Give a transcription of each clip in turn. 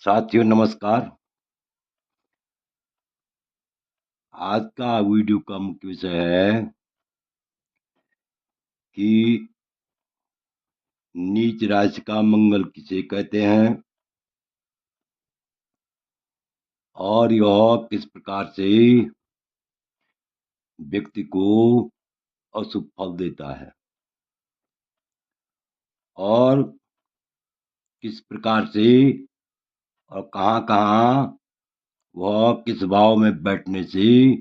साथियों नमस्कार। आज का वीडियो का मुख्य विषय है कि नीच राशि का मंगल किसे कहते हैं और यह किस प्रकार से व्यक्ति को अशुभ फल देता है और किस प्रकार से और कहाँ-कहाँ वह किस भाव में बैठने से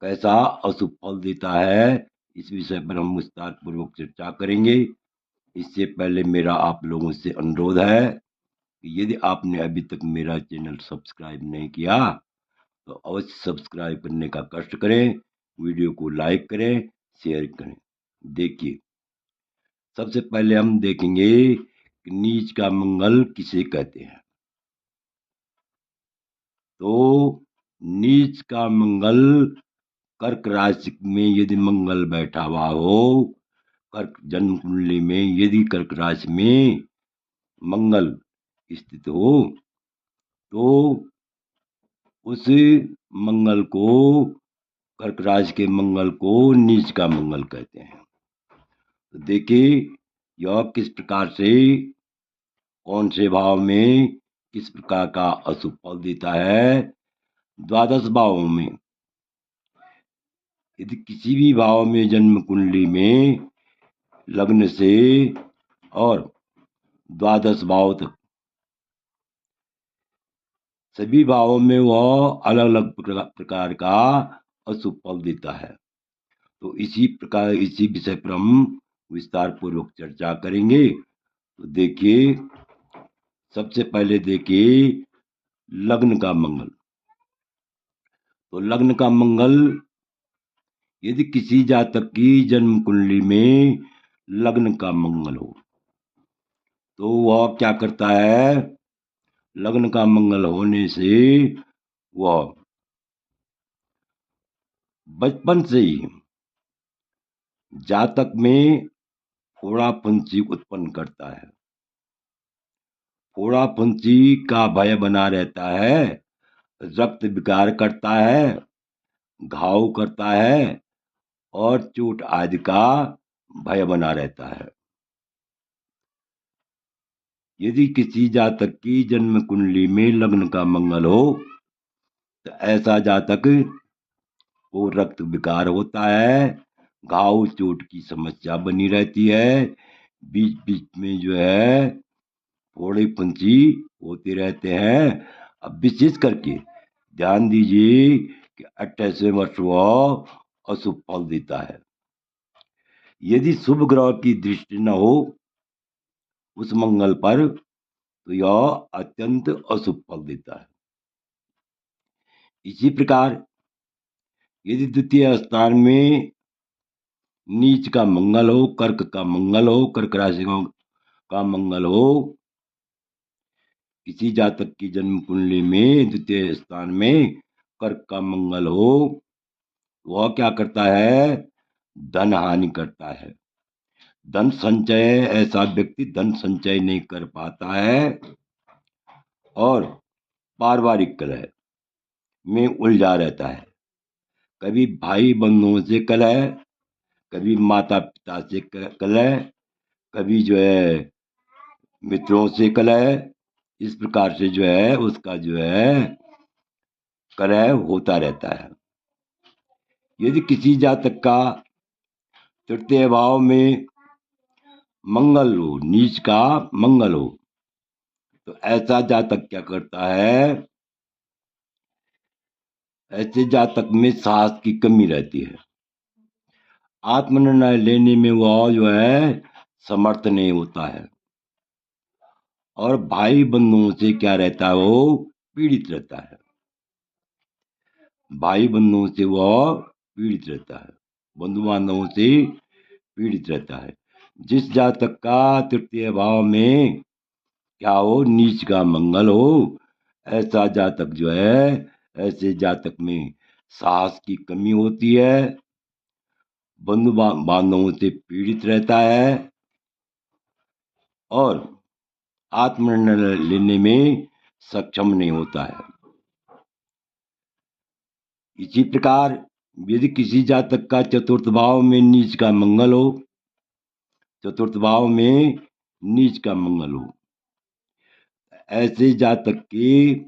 कैसा अशुभ फल देता है। इस विषय पर हम विस्तार पूर्वक चर्चा करेंगे। इससे पहले मेरा आप लोगों से अनुरोध है कि यदि आपने अभी तक मेरा चैनल सब्सक्राइब नहीं किया तो अवश्य सब्सक्राइब करने का कष्ट करें, वीडियो को लाइक करें, शेयर करें। देखिए, सबसे पहले हम देखेंगे कि नीच का मंगल किसे कहते हैं। तो नीच का मंगल कर्क राशि में यदि मंगल बैठा हुआ हो, कर्क जन्म कुंडली में यदि कर्क राशि में मंगल स्थित हो तो उस मंगल को, कर्क राशि के मंगल को नीच का मंगल कहते हैं। तो देखिए यह किस प्रकार से, कौन से भाव में किस प्रकार का अशुभ फल देता है। द्वादश भाव में यदि किसी भी भाव में जन्म कुंडली में लग्न से और द्वादश भाव तक सभी भावों में वह अलग अलग प्रकार का अशुभ फल देता है। तो इसी प्रकार इसी विषय पर हम विस्तार पूर्वक चर्चा करेंगे। तो देखिए, सबसे पहले देखिए लग्न का मंगल। तो लग्न का मंगल यदि किसी जातक की जन्म कुंडली में लग्न का मंगल हो तो वह क्या करता है, लग्न का मंगल होने से वह बचपन से ही जातक में फोड़ाफुंसी उत्पन्न करता है। फोड़ाफुंसी का भय बना रहता है, रक्त विकार करता है, घाव करता है और चोट आदि का भय बना रहता है। यदि किसी जातक की जन्म कुंडली में लग्न का मंगल हो तो ऐसा जातक को रक्त विकार होता है, घाव चोट की समस्या बनी रहती है, बीच बीच में जो है फोड़े फुंसी होते रहते हैं। अब विशेष करके ध्यान दीजिए कि 28वें वर्ष वह अशुभ फल देता है। यदि शुभ ग्रह की दृष्टि न हो उस मंगल पर तो यह अत्यंत अशुभ फल देता है। इसी प्रकार यदि द्वितीय स्थान में नीच का मंगल हो, कर्क का मंगल हो, कर्क राशि का मंगल हो, किसी जातक की जन्म कुंडली में द्वितीय स्थान में कर्क का मंगल हो, वह क्या करता है, धन हानि करता है। धन संचय, ऐसा व्यक्ति धन संचय नहीं कर पाता है और पारिवारिक कलह में उलझा रहता है। कभी भाई बंधुओं से कलह, कभी माता पिता से कलह, कभी जो है मित्रों से कलह। इस प्रकार से जो है उसका जो है कलह होता रहता है। यदि किसी जातक का तृतीय भाव में मंगल हो, नीच का मंगल हो, तो ऐसा जातक क्या करता है, ऐसे जातक में साहस की कमी रहती है। आत्मनिर्णय लेने में वह जो है समर्थ नहीं होता है और भाई बंधुओं से क्या रहता है, वो पीड़ित रहता है। भाई बंधुओं से वह पीड़ित रहता है, बंधु बांधवों से पीड़ित रहता है। जिस जातक का तृतीय भाव में क्या हो, नीच का मंगल हो, ऐसा जातक जो है, ऐसे जातक में साहस की कमी होती है, बंधु बांधवों से पीड़ित रहता है और आत्मनिर्णय लेने में सक्षम नहीं होता है। इसी प्रकार यदि किसी जातक का चतुर्थ भाव में नीच का मंगल हो, चतुर्थ भाव में नीच का मंगल हो, ऐसे जातक की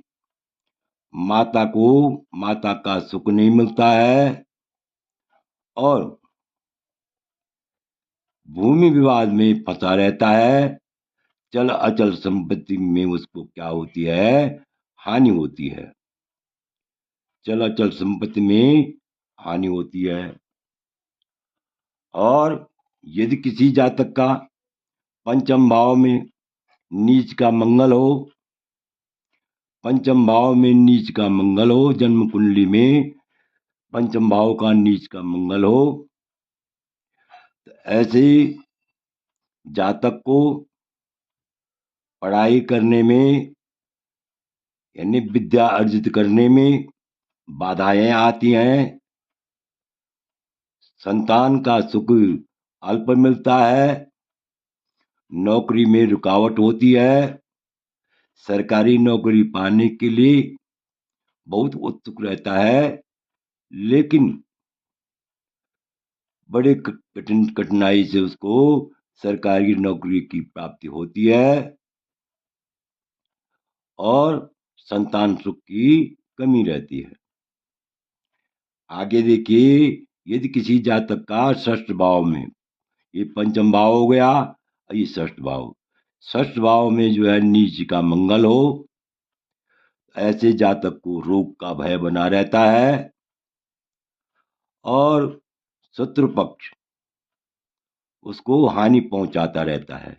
माता का सुख नहीं मिलता है और भूमि विवाद में फंसा रहता है। चल अचल संपत्ति में उसको क्या होती है? हानि होती है। चल अचल संपत्ति में हानि होती है। और यदि किसी जातक का पंचम भाव में नीच का मंगल हो, पंचम भाव में नीच का मंगल हो, जन्म कुंडली में पंचम भाव का नीच का मंगल हो, तो ऐसे जातक को पढ़ाई करने में यानी विद्या अर्जित करने में बाधाएं आती हैं। संतान का सुख अल्प मिलता है, नौकरी में रुकावट होती है। सरकारी नौकरी पाने के लिए बहुत उत्सुक रहता है, लेकिन बड़े कठिनाई से उसको सरकारी नौकरी की प्राप्ति होती है और संतान सुख की कमी रहती है। आगे देखिए, यदि किसी जातक का षष्ठ भाव में, ये पंचम भाव हो गया, ये षष्ठ भाव, षष्ठ भाव में जो है नीच का मंगल हो, ऐसे जातक को रोग का भय बना रहता है और शत्रु पक्ष उसको हानि पहुंचाता रहता है।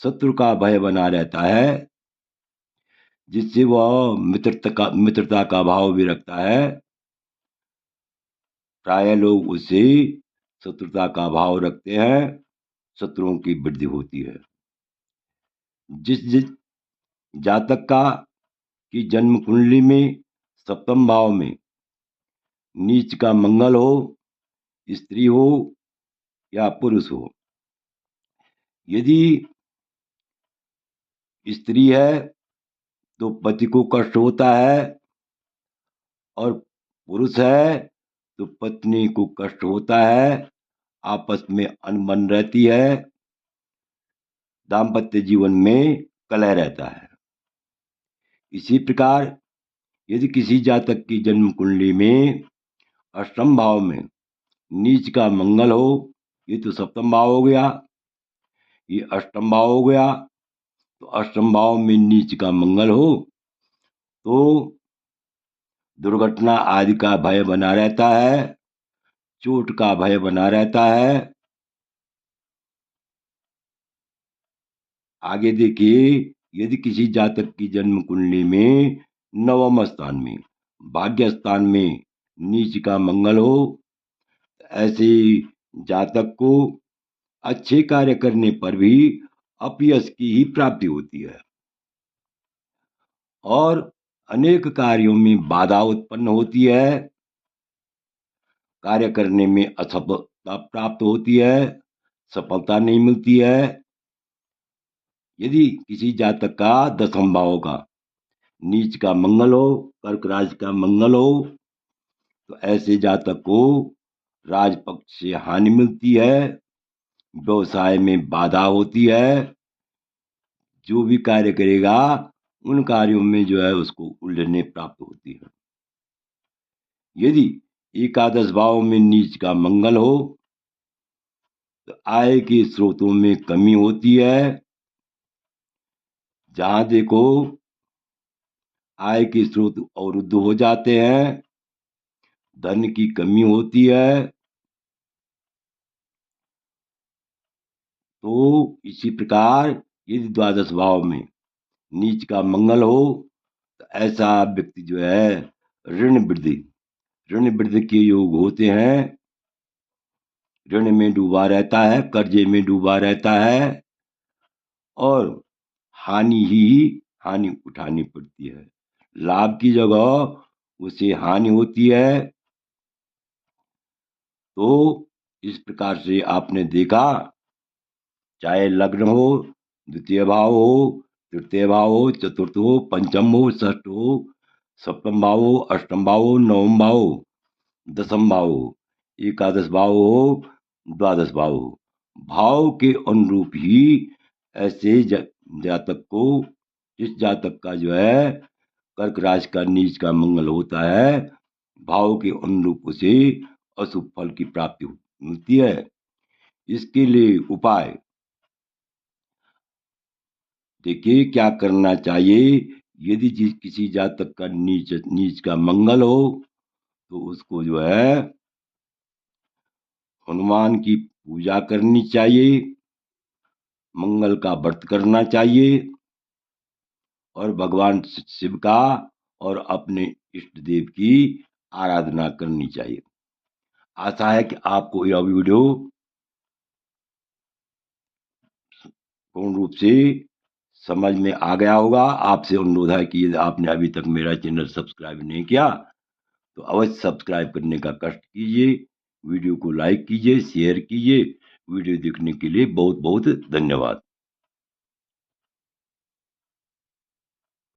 शत्रु का भय बना रहता है, जिससे वह मित्रता का भाव भी रखता है। प्राय लोग उससे शत्रुता का भाव रखते हैं, शत्रुओं की वृद्धि होती है। जिस जातक का की जन्म कुंडली में सप्तम भाव में नीच का मंगल हो, स्त्री हो या पुरुष हो, यदि स्त्री है तो पति को कष्ट होता है और पुरुष है तो पत्नी को कष्ट होता है। आपस में अनबन रहती है, दाम्पत्य जीवन में कलह रहता है। इसी प्रकार यदि किसी जातक की जन्म कुंडली में अष्टम भाव में नीच का मंगल हो, ये तो सप्तम भाव हो गया, ये अष्टम भाव हो गया, तो अष्टम भाव में नीच का मंगल हो तो दुर्घटना आदि का भय बना रहता है, चोट का भय बना रहता है। आगे देखिए, यदि किसी जातक की जन्म कुंडली में नवम स्थान में भाग्य स्थान में नीच का मंगल हो, ऐसे जातक को अच्छे कार्य करने पर भी अपयश की ही प्राप्ति होती है और अनेक कार्यों में बाधा उत्पन्न होती है। कार्य करने में असफलता प्राप्त होती है, सफलता नहीं मिलती है। यदि किसी जातक का दसम भाव का नीच का मंगल हो, कर्क राशि का मंगल हो, तो ऐसे जातक को राजपक्ष से हानि मिलती है, व्यवसाय में बाधा होती है। जो भी कार्य करेगा उन कार्यों में जो है उसको उलझने प्राप्त होती है। यदि एकादश भाव में नीच का मंगल हो तो आय के स्रोतों में कमी होती है। जहां देखो आय के स्रोत अवरुद्ध हो जाते हैं, धन की कमी होती है। तो इसी प्रकार यदि द्वादश भाव में नीच का मंगल हो तो ऐसा व्यक्ति जो है ऋण वृद्धि के योग होते हैं, ऋण में डूबा रहता है, कर्जे में डूबा रहता है और हानि ही हानि उठानी पड़ती है। लाभ की जगह उसे हानि होती है। तो इस प्रकार से आपने देखा, चाहे लग्न हो, द्वितीय भाव हो तृतीय भाव हो, चतुर्थ हो, पंचम हो, षष्ठ हो, सप्तम भाव हो, अष्टम भाव हो, नवम भाव हो, दसम भाव हो, एकादश भाव हो, द्वादश भाव हो। भाव के अनुरूप ही ऐसे जातक को, इस जातक का जो है कर्क राशि का नीच का मंगल होता है, भाव के अनुरूप उसे अशुभ फल की प्राप्ति मिलती है। इसके लिए उपाय देखिए क्या करना चाहिए। यदि किसी जातक का नीच नीच का मंगल हो तो उसको जो है हनुमान की पूजा करनी चाहिए, मंगल का व्रत करना चाहिए और भगवान शिव का और अपने इष्ट देव की आराधना करनी चाहिए। आशा है कि आपको यह वीडियो पूर्ण रूप से समझ में आ गया होगा। आपसे अनुरोध है कि यदि आपने अभी तक मेरा चैनल सब्सक्राइब नहीं किया तो अवश्य सब्सक्राइब करने का कष्ट कीजिए, वीडियो को लाइक कीजिए, शेयर कीजिए। वीडियो देखने के लिए बहुत बहुत धन्यवाद।